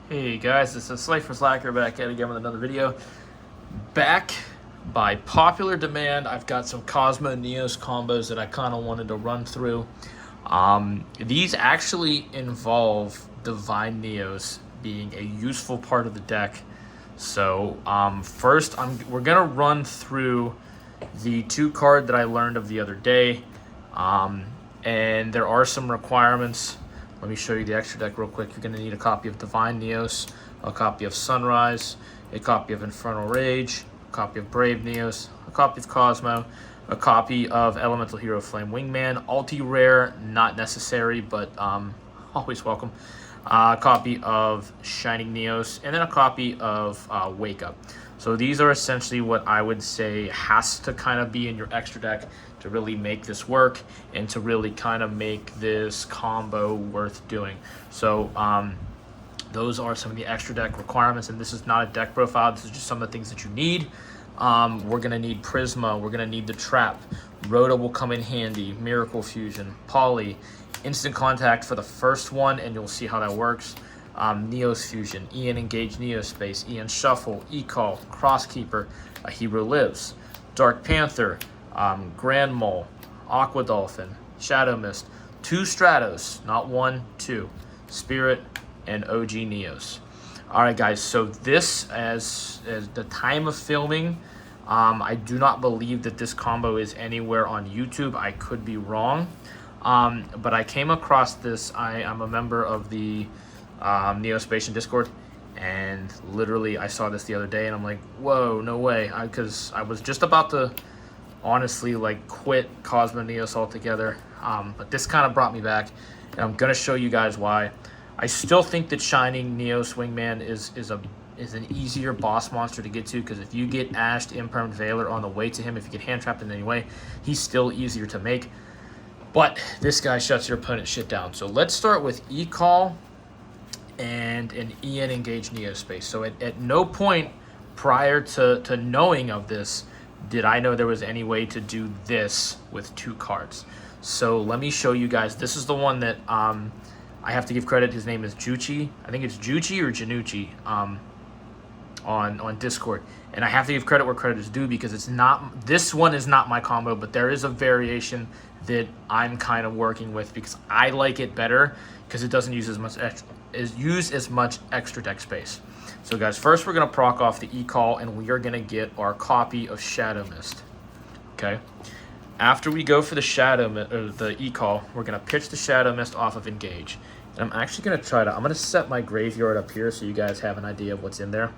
Hey guys, this is Slifer Slacker back at again with another video. Back by popular demand, I've got some Cosmo Neos combos that I kind of wanted to run through. These actually involve Divine Neos being a useful part of the deck. So first, we're gonna run through the 2 card that I learned of the other day, and there are some requirements. Let me show you the extra deck real quick. You're going to need a copy of Divine Neos, a copy of Sunrise, a copy of Infernal Rage, a copy of Brave Neos, a copy of Cosmo, a copy of Elemental Hero Flame Wingman, Ulti-Rare, not necessary, but always welcome. A copy of Shining Neos, and then a copy of Wake Up. So these are essentially what I would say has to kind of be in your extra deck to really make this work and to really kind of make this combo worth doing. So those are some of the extra deck requirements, and this is not a deck profile. This is just some of the things that you need. We're going to need Prisma. We're going to need the Trap. Rhoda will come in handy. Miracle Fusion. Poly. Instant Contact for the first one, and you'll see how that works. Neos Fusion. Ian Engage Neospace. Ian Shuffle. E-Call. Crosskeeper. A Hero Lives. Dark Panther. Grand Mole. Aqua Dolphin. Shadow Mist. 2 Stratos. Not 1, 2. Spirit and OG Neos. Alright guys, so this, as the time of filming, I do not believe that this combo is anywhere on YouTube. I could be wrong. But I came across this. I'm a member of the Neospatian Discord, and literally I saw this the other day and I'm like, whoa, no way. Because I was just about to honestly like quit Cosmo Neos altogether. But this kind of brought me back, and I'm going to show you guys why. I still think that Shining Neos Wingman is an easier boss monster to get to, because if you get Ashed, Impermanent Veiler on the way to him, if you get hand trapped in any way, he's still easier to make. But this guy shuts your opponent's shit down. So let's start with E-Call and an Ian Engage Neospace. So at no point prior to knowing of this did I know there was any way to do this with 2 cards. So let me show you guys. This is the one that I have to give credit. His name is Juchi. I think it's Juchi or Janucci on Discord. And I have to give credit where credit is due, because it's not, this one is not my combo, but there is a variation that I'm kind of working with because I like it better, because it doesn't use as much extra deck space. So guys, first we're going to proc off the E-Call, and we are going to get our copy of Shadow Mist. Okay. After we go for the the E-Call, we're going to pitch the Shadow Mist off of Engage. And I'm actually going to I'm going to set my graveyard up here so you guys have an idea of what's in there.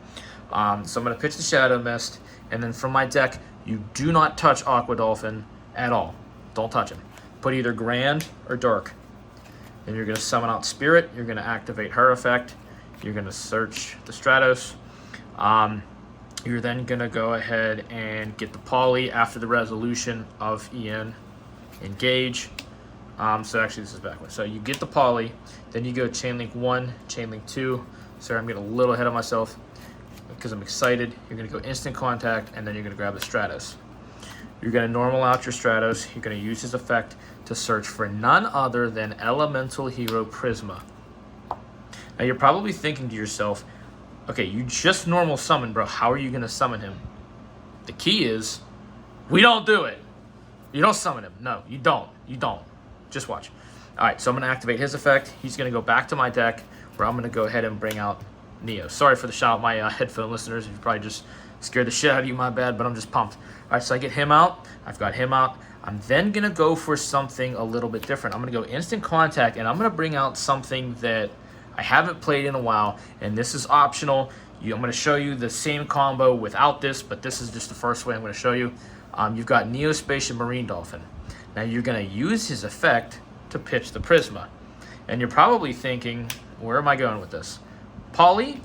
So I'm going to pitch the Shadow Mist, and then from my deck, you do not touch Aqua Dolphin at all. Don't touch him. Put either Grand or Dark. Then you're going to summon out Spirit. You're going to activate her effect. You're going to search the Stratos. You're then going to go ahead and get the Poly after the resolution of Ian Engage. So actually this is backwards. So you get the Poly, then you go Chainlink 1, Chainlink 2. Sorry, I'm getting a little ahead of myself because I'm excited. You're going to go Instant Contact, and then you're going to grab the Stratos. You're going to normal out your Stratos. You're going to use his effect to search for none other than Elemental Hero Prisma. Now you're probably thinking to yourself, okay, you just normal summon, bro. How are you going to summon him? The key is, we don't do it. You don't summon him. No, you don't. You don't. Just watch. All right, so I'm going to activate his effect. He's going to go back to my deck, where I'm going to go ahead and bring out Neo. Sorry for the shout, my headphone listeners. You probably just scared the shit out of you, my bad, but I'm just pumped. All right, so I get him out. I've got him out. I'm then going to go for something a little bit different. I'm going to go Instant Contact, and I'm going to bring out something that I haven't played in a while, and this is optional. I'm going to show you the same combo without this, but this is just the first way I'm going to show you. You've got Neospatian Marine Dolphin. Now you're going to use his effect to pitch the Prisma. And you're probably thinking, where am I going with this? Poly,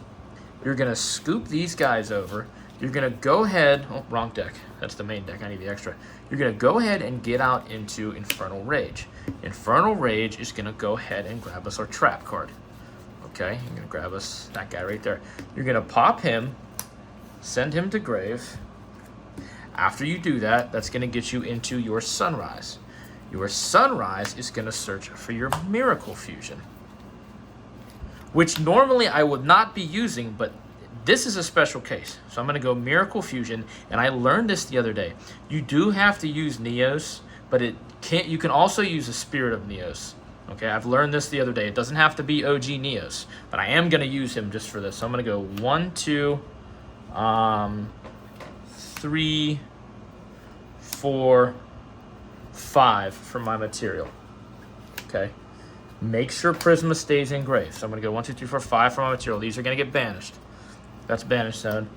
you're going to scoop these guys over. You're going to go ahead, oh, wrong deck. That's the main deck, I need the extra. You're going to go ahead and get out into Infernal Rage. Infernal Rage is going to go ahead and grab us our Trap card. Okay, you're going to grab us that guy right there. You're going to pop him, send him to grave. After you do that, that's going to get you into your Sunrise. Your Sunrise is going to search for your Miracle Fusion. which normally I would not be using, but this is a special case. So I'm going to go Miracle Fusion, and I learned this the other day. You do have to use Neos, but you can also use the Spirit of Neos. Okay, I've learned this the other day. It doesn't have to be OG Neos, but I am going to use him just for this. So I'm going to go 1, 2, 3, 4, 5 for my material. Okay, make sure Prisma stays engraved. So I'm going to go 1, 2, 3, 4, 5 for my material. These are going to get banished. That's banished zone.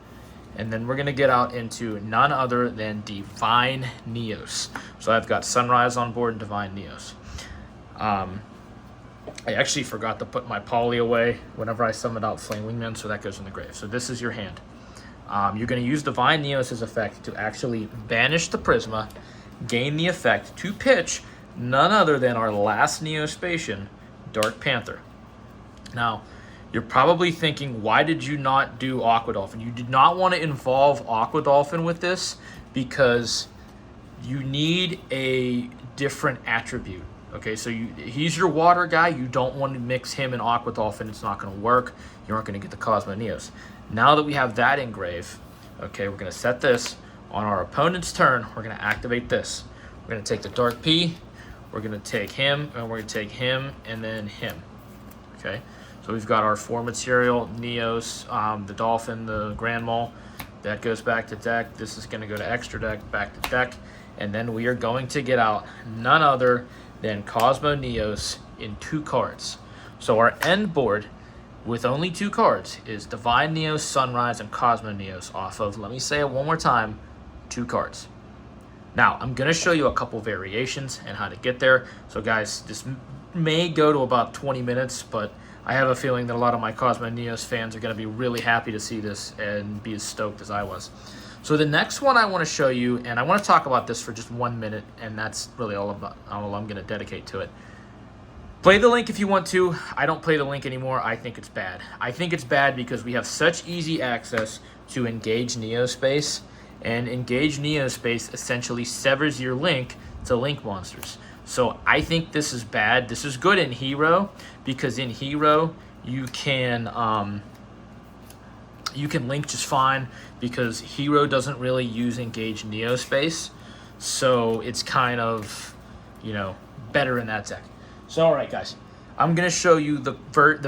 And then we're going to get out into none other than Divine Neos. So I've got Sunrise on board and Divine Neos. I actually forgot to put my poly away whenever I summoned out Flame Wingman, so that goes in the grave. So this is your hand. You're going to use Divine Neos' effect to actually banish the Prisma, gain the effect to pitch none other than our last Neospatian, Dark Panther. Now, you're probably thinking, why did you not do Aqua Dolphin? You did not want to involve Aqua Dolphin with this because you need a different attribute. Okay, so he's your water guy. You don't want to mix him and Aqua Dolphin. It's not going to work. You aren't going to get the Cosmo Neos. Now that we have that engrave, okay, we're going to set this on our opponent's turn. We're going to activate this. We're going to take the Dark P. We're going to take him, and we're going to take him, and then him. Okay, so we've got our 4 material, Neos, the Dolphin, the Grand Mole. That goes back to deck. This is going to go to extra deck, back to deck. And then we are going to get out none other than Cosmo Neos in 2 cards. So our end board with only 2 cards is Divine Neos, Sunrise, and Cosmo Neos off of, let me say it one more time, 2 cards. Now, I'm going to show you a couple variations and how to get there. So guys, this may go to about 20 minutes, but I have a feeling that a lot of my Cosmo Neos fans are going to be really happy to see this and be as stoked as I was. So the next one I want to show you, and I want to talk about this for just 1 minute, and that's really all I'm going to dedicate to it. Play the link if you want to. I don't play the link anymore. I think it's bad. I think it's bad because we have such easy access to Engage Neospace, and Engage Neospace essentially severs your link to link monsters. So I think this is bad. This is good in Hero because in Hero you can link just fine because Hero doesn't really use Engage Neospace. So it's kind of, better in that deck. So, all right, guys, I'm going to show you the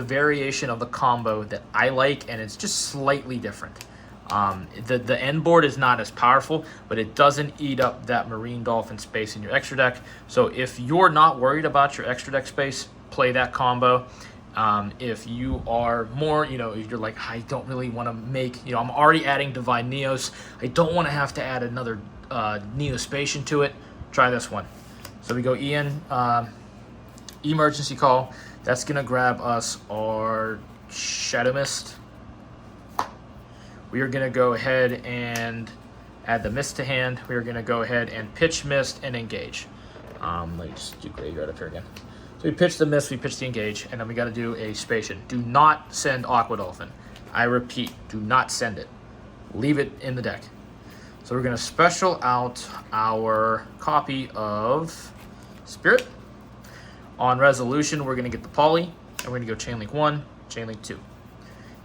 variation of the combo that I like, and it's just slightly different. The end board is not as powerful, but it doesn't eat up that Marine Dolphin space in your extra deck. So if you're not worried about your extra deck space, play that combo. If you are more, if you're like, I don't really want to make, I'm already adding Divine Neos. I don't want to have to add another Neospatian to it. Try this one. So we go Emergency Call. That's going to grab us our Shadow Mist. We are going to go ahead and add the Mist to hand. We are going to go ahead and pitch Mist and engage. Let me just do Graveyard up here again. So we pitch the Mist, we pitch the Engage, and then we got to do a Spatian. Do not send Aqua Dolphin. I repeat, do not send it. Leave it in the deck. So we're going to special out our copy of Spirit. On resolution, we're going to get the Poly, and we're going to go Chainlink 1, Chainlink 2.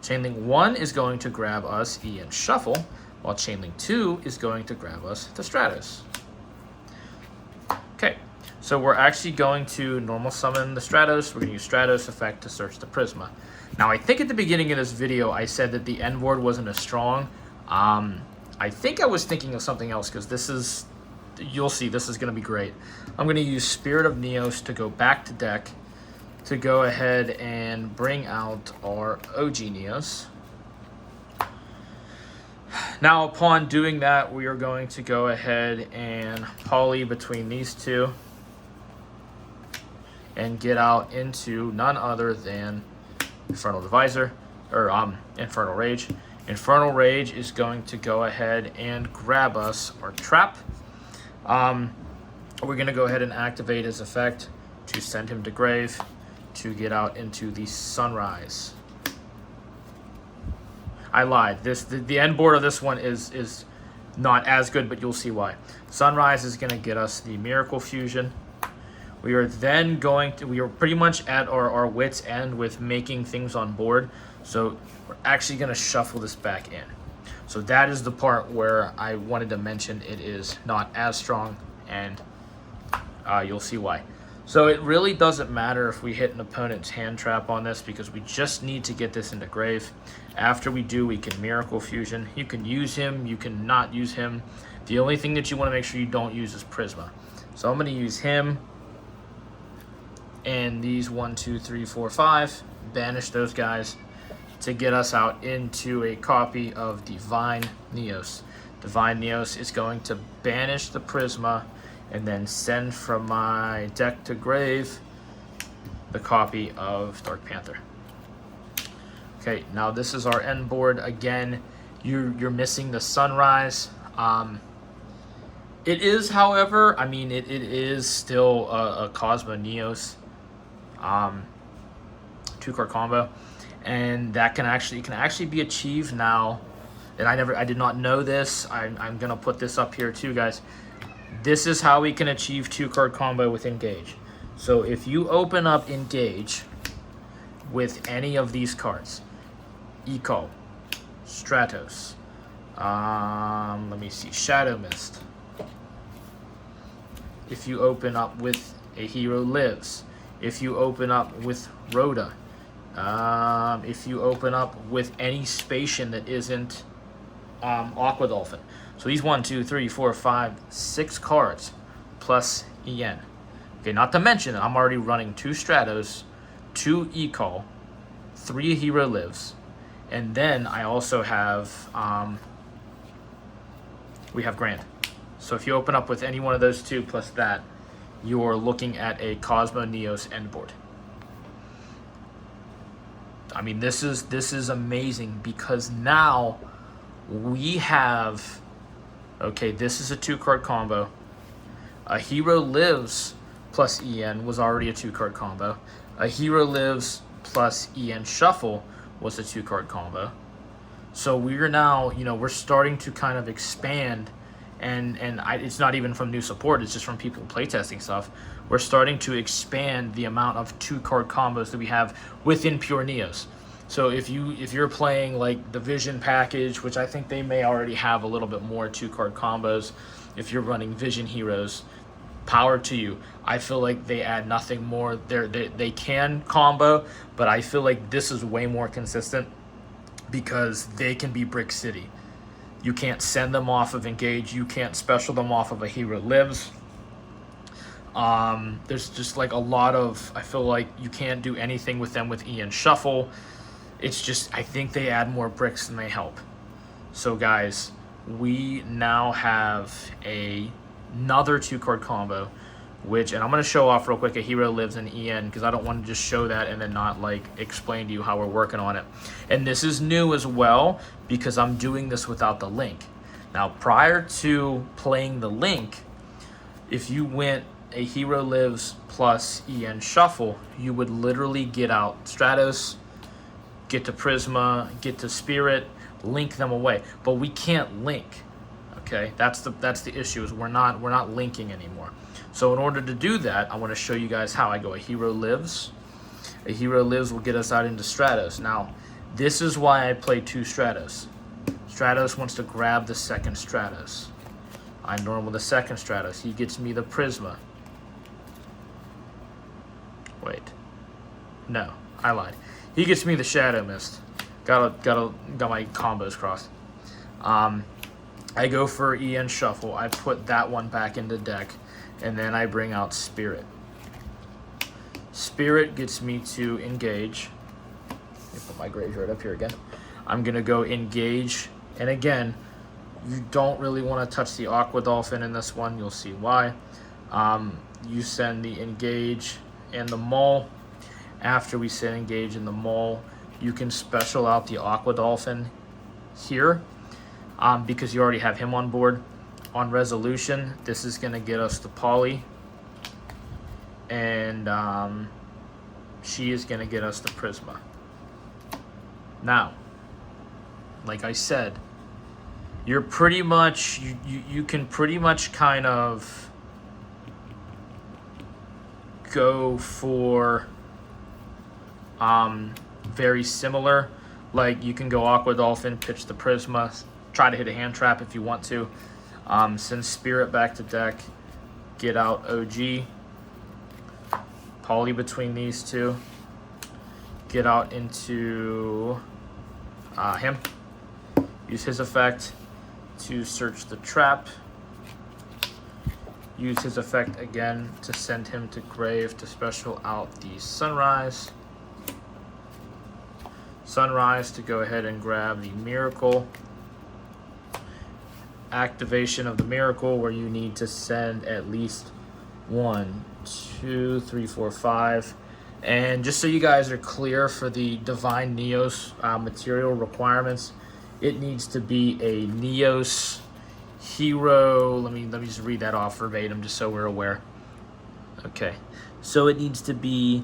Chainlink 1 is going to grab us Ian Shuffle, while Chainlink 2 is going to grab us the Stratos. Okay, so we're actually going to normal summon the Stratos. We're going to use Stratos effect to search the Prisma. Now, I think at the beginning of this video, I said that the end board wasn't as strong. I think I was thinking of something else because this is, you'll see, this is going to be great. I'm going to use Spirit of Neos to go back to deck to go ahead and bring out our OG Neos. Now, upon doing that, we are going to go ahead and poly between these two and get out into none other than Infernal Divisor, or Infernal Rage. Infernal Rage is going to go ahead and grab us our Trap. We're going to go ahead and activate his effect to send him to grave to get out into the Sunrise. I lied. The end board of this one is not as good, but you'll see why. Sunrise is going to get us the Miracle Fusion. We are then we are pretty much at our wit's end with making things on board. So we're actually going to shuffle this back in. So that is the part where I wanted to mention it is not as strong, and you'll see why. So it really doesn't matter if we hit an opponent's hand trap on this, because we just need to get this into grave. After we do, we can Miracle Fusion. You can use him, you can not use him. The only thing that you want to make sure you don't use is Prisma. So I'm going to use him, and these 1, 2, 3, 4, 5, banish those guys to get us out into a copy of Divine Neos. Divine Neos is going to banish the Prisma and then send from my deck to grave the copy of Dark Panther. Okay, now this is our end board. Again, you're missing the Sunrise. It is, however, I mean, it is still a Cosmo Neos 2-card combo, and that can actually be achieved now. And I did not know this. I'm gonna put this up here too, guys. This is how we can achieve 2-card combo with Engage. So if you open up Engage with any of these cards, Eco, Stratos, let me see, Shadow Mist. If you open up with A Hero Lives, if you open up with Rhoda, if you open up with any Spatian that isn't Aqua Dolphin. So these 1, 2, 3, 4, 5, 6 cards plus EN. Okay, not to mention I'm already running 2 Stratos, 2 Ecall, 3 Hero Lives, and then I also have we have Grand. So if you open up with any one of those 2 plus that, you're looking at a Cosmo Neos end board. I mean, this is amazing, because now we have, okay, this is a 2-card combo. A Hero Lives plus EN was already a 2-card combo. A Hero Lives plus EN Shuffle was a 2-card combo. So we're now, we're starting to kind of expand, and it's not even from new support, it's just from people playtesting stuff. We're starting to expand the amount of 2-card combos that we have within pure Neos. So if you're playing like the Vision package, which I think they may already have a little bit more 2-card combos, if you're running Vision Heroes, power to you. I feel like they add nothing more. They can combo, but I feel like this is way more consistent, because they can be Brick City. You can't send them off of Engage. You can't special them off of a Hero Lives. There's just like a lot of, I feel like you can't do anything with them with EN Shuffle. It's just, I think they add more bricks than they help. So guys, we now have another 2-card combo, which, and I'm going to show off real quick a Hero Lives and EN, because I don't want to just show that and then not like explain to you how we're working on it. And this is new as well, because I'm doing this without the link. Now, prior to playing the link, if you went a Hero Lives plus EN Shuffle, you would literally get out Stratos, get to Prisma, get to Spirit, link them away. But we can't link. Okay, that's the issue, is we're not linking anymore. So in order to do that, I want to show you guys how I go. A Hero Lives. A Hero Lives will get us out into Stratos. Now, this is why I play 2 Stratos. Stratos wants to grab the second Stratos. I normal the second Stratos. He gets me the Prisma. Wait. No, I lied. He gets me the Shadow Mist. Got my combos crossed. I go for EN Shuffle. I put that one back into deck, and then I bring out Spirit. Spirit gets me to Engage. Let me put my graveyard up here again. I'm gonna go Engage, and again, you don't really want to touch the Aqua Dolphin in this one. You'll see why. You send the Engage and the Maul. After we send Engage in the Maul, you can special out the Aqua Dolphin here, because you already have him on board. On Resolution, this is going to get us the Poly, and she is going to get us the Prisma. Now, like I said, you're pretty much, you can pretty much kind of go for very similar. Like you can go Aqua Dolphin, pitch the Prisma, try to hit a hand trap if you want to. Send Spirit back to deck, get out OG, Poly between these two, get out into him, use his effect to search the trap, use his effect again to send him to grave to special out the Sunrise. Sunrise to go ahead and grab the Miracle. Activation of the Miracle where you need to send at least 1, 2, 3, 4, 5. And just so you guys are clear for the Divine Neos material requirements, it needs to be a Neos Hero. Let me just read that off verbatim just so we're aware. Okay, so it needs to be,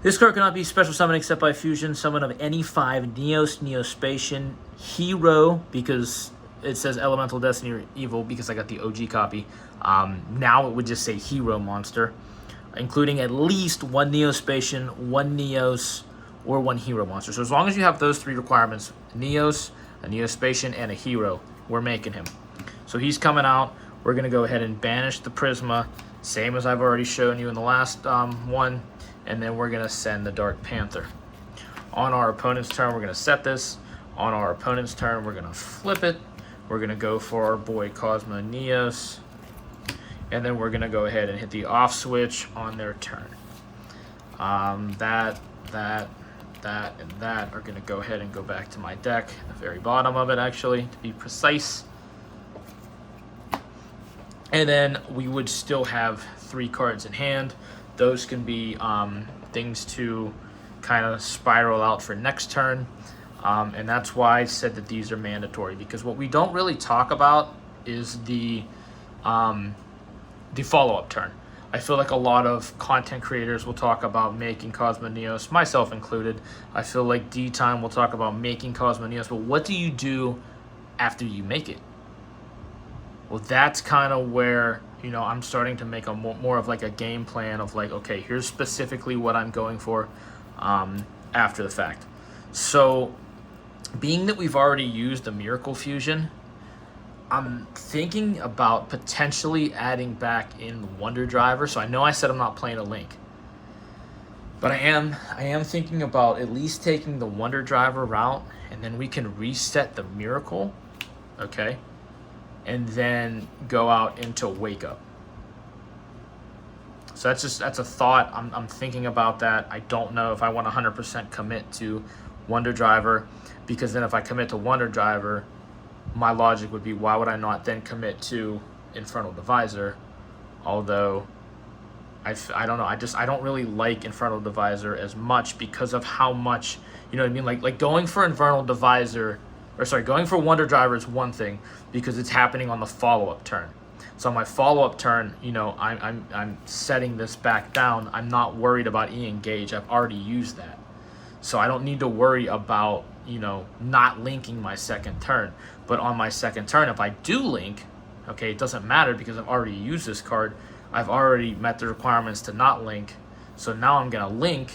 this card cannot be special summoned except by fusion summon of any 5 Neos, Neospatian, Hero, because it says Elemental Destiny or Evil because I got the OG copy. Now it would just say Hero monster, including at least 1 Neospatian, 1 Neos, or 1 Hero monster. So as long as you have those 3 requirements, Neos, a Neospatian, and a Hero, we're making him. So he's coming out. We're going to go ahead and banish the Prisma, same as I've already shown you in the last one. And then we're going to send the Dark Panther. On our opponent's turn, we're going to set this. On our opponent's turn, we're going to flip it. We're going to go for our boy Cosmo Neos. And then we're going to go ahead and hit the off switch on their turn. That, and that are going to go ahead and go back to my deck. The very bottom of it, actually, to be precise. And then we would still have 3 cards in hand. Those can be things to kind of spiral out for next turn. And that's why I said that these are mandatory, because what we don't really talk about is the follow-up turn. I feel like a lot of content creators will talk about making Cosmo Neos, myself included. I feel like D-Time will talk about making Cosmo Neos, but what do you do after you make it? Well, that's kind of where, you know, I'm starting to make a more of like a game plan of like, okay, here's specifically what I'm going for after the fact. So being that we've already used the Miracle Fusion, I'm thinking about potentially adding back in the Wonder Driver. So I know I said I'm not playing a Link, but I am thinking about at least taking the Wonder Driver route, and then we can reset the Miracle, okay? And then go out into Wake Up. So that's a thought. I'm thinking about that. I don't know if I want 100% commit to Wonder Driver, because then if I commit to Wonder Driver, my logic would be, why would I not then commit to Infernal Divisor? Although I don't know. I don't really like Infernal Divisor as much because of how much, you know what I mean? Like going for Infernal Divisor, or sorry, going for Wonder Driver is one thing because it's happening on the follow-up turn. So on my follow-up turn, you know, I'm setting this back down. I'm not worried about E-Engage. I've already used that. So I don't need to worry about, you know, not linking my second turn. But on my second turn, if I do link, okay, it doesn't matter because I've already used this card. I've already met the requirements to not link. So now I'm going to link,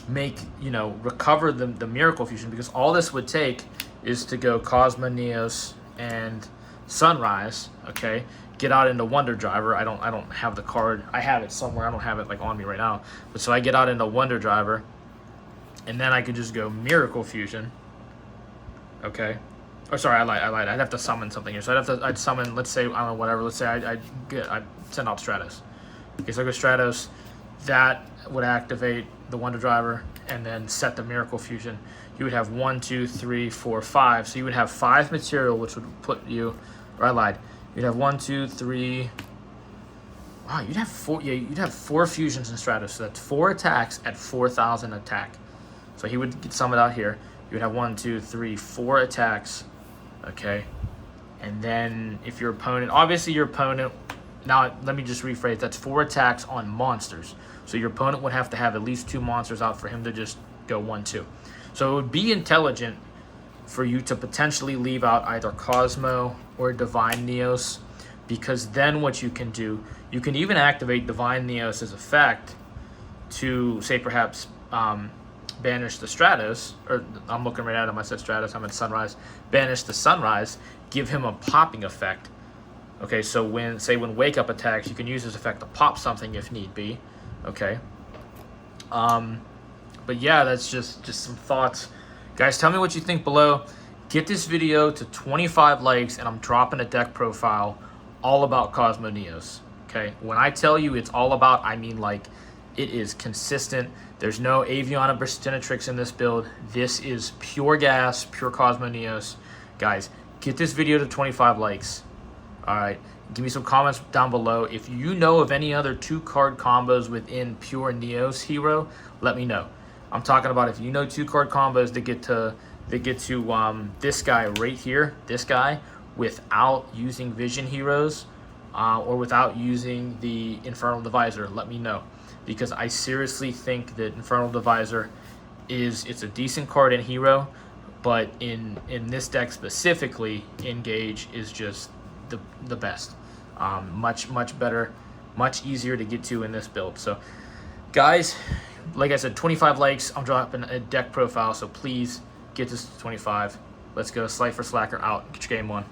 make, you know, recover the Miracle Fusion, because all this would take is to go Cosmo Neos and Sunrise, okay, get out into Wonder Driver. I don't have the card. I have it somewhere. I don't have it like on me right now. But so I get out into Wonder Driver, and then I could just go Miracle Fusion, okay. Or sorry, I lied. I'd have to summon something here. So I'd summon, let's say, I don't know, whatever. Let's say I'd send out Stratos. Okay, so I go Stratos. That would activate the Wonder Driver and then set the Miracle Fusion. You would have 1, 2, 3, 4, 5. So you would have 5 material, which would put you, or I lied. You'd have 1, 2, 3. Wow, you'd have 4. Yeah, you'd have 4 fusions in Stratos. So that's 4 attacks at 4,000 attack. So he would get summoned out here. You would have 1, 2, 3, 4 attacks. Okay, and then if your opponent, obviously your opponent, now let me just rephrase, that's 4 attacks on monsters. So your opponent would have to have at least 2 monsters out for him to just go 1, 2. So it would be intelligent for you to potentially leave out either Cosmo or Divine Neos, because then what you can do, you can even activate Divine Neos' effect to, say, perhaps banish the Stratos, or I'm looking right at him, I said Stratos, I'm in Sunrise, banish the Sunrise, give him a popping effect. Okay, so when Wake Up attacks, you can use this effect to pop something if need be. Okay. But yeah, that's just some thoughts. Guys, tell me what you think below. Get this video to 25 likes, and I'm dropping a deck profile all about Cosmo Neos. Okay, when I tell you it's all about, I mean like it is consistent. There's no Aviana Burstinatrix in this build. This is pure gas, pure Cosmo Neos. Guys, get this video to 25 likes. All right, give me some comments down below. If you know of any other 2-card combos within pure Neos hero, let me know. I'm talking about if you know 2-card combos that get to this guy right here, this guy, without using Vision Heroes or without using the Infernal Divisor, let me know. Because I seriously think that Infernal Divisor it's a decent card in hero, but in this deck specifically, Engage is just the best. Much better, much easier to get to in this build. So guys, like I said, 25 likes, I'm dropping a deck profile, so please get this to 25. Let's go. Slifer Slacker out. Get your game on.